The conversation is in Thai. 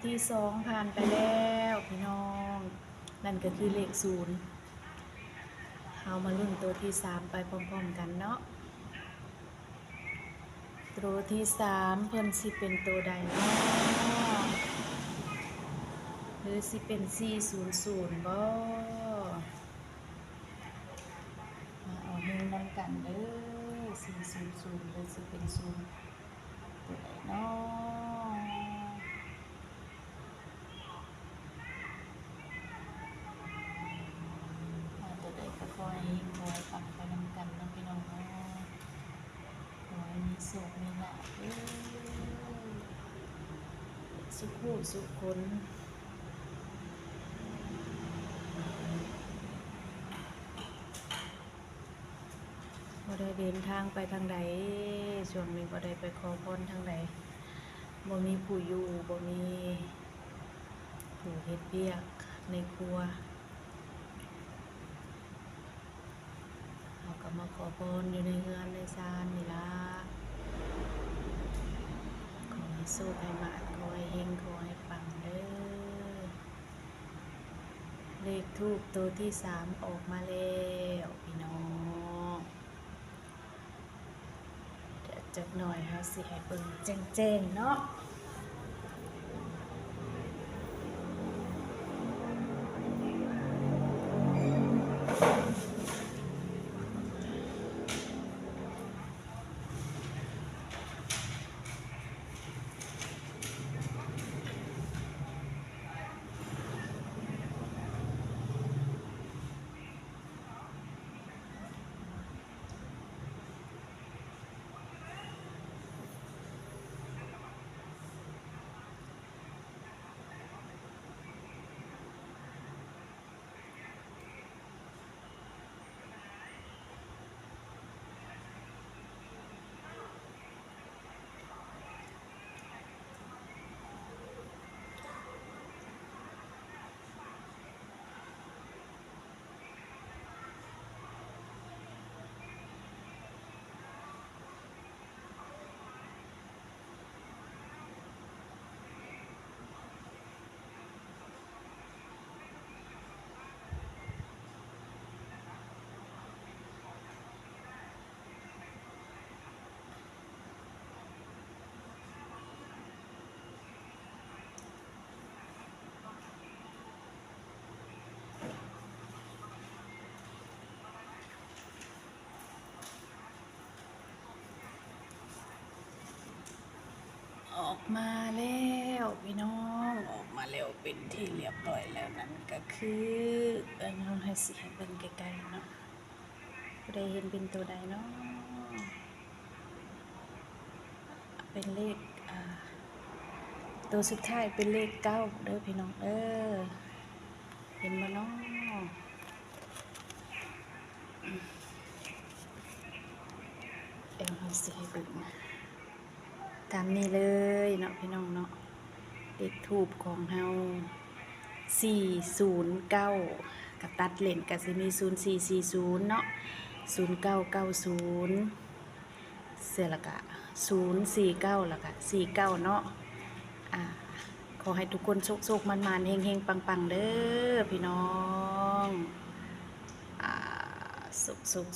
ที่สองผ่านไปแล้วพี่น้องนั่นก็คือเลขศูนย์เอามาลุ้นตัวที่สามไปพร้อมๆกันเนาะตัวที่สามเพิ่นสิเป็นตัวใดเนาะหรือสิเป็น400บ่มาเอาเฮงนำกันเด้อ400หรือสิเป็นศูนย์ตัวใดเนาะมาตัวใดก็คอยฟังไปนำกันเนาะพี่น้องเนาะขอให้มีสุขมีลาภเด้อสุขหูสุขคนบ่ได้เดินทางไปทางใดช่วงนี้บ่ได้ไปขอพรทางใดบ่มีผู้อยู่บ่มีผู้เฮ็ดเวียกในครัวเราก็มาขอพรอยู่ในเรือนในศาลนี่ล่ะขอให้สุขให้หมานขอให้เฮงขอให้ปังเด้อเลขธูปตัวที่สามออกมาแล้วพี่น้องเดี๋ยวจักหน่อยเฮาสิให้เบิ่งแจ้งๆเนาะออกมาแล้วพี่น้องออกมาแล้วเป็นที่เรียบร้อยแล้วนั่นก็คือเราให้สิให้เบิ่งไกลๆเนาะบ่ได้เห็นเป็นตัวใดเนาะเป็นเลขตัวสุดท้ายเป็นเลข9เด้อพี่น้องเห็นบ่เนาะเดี๋ยวเราสิให้เบิ่งตามนี้เลยเนาะพี่น้องเนาะเลขทูปของเฮา409กับตัดเลนก็สิมี0440เนาะ0990เสร็จแล้วก็049แล้วก็49เนาะขอให้ทุกคนโชคๆมันๆเฮงๆปังๆเด้อพี่น้องสุข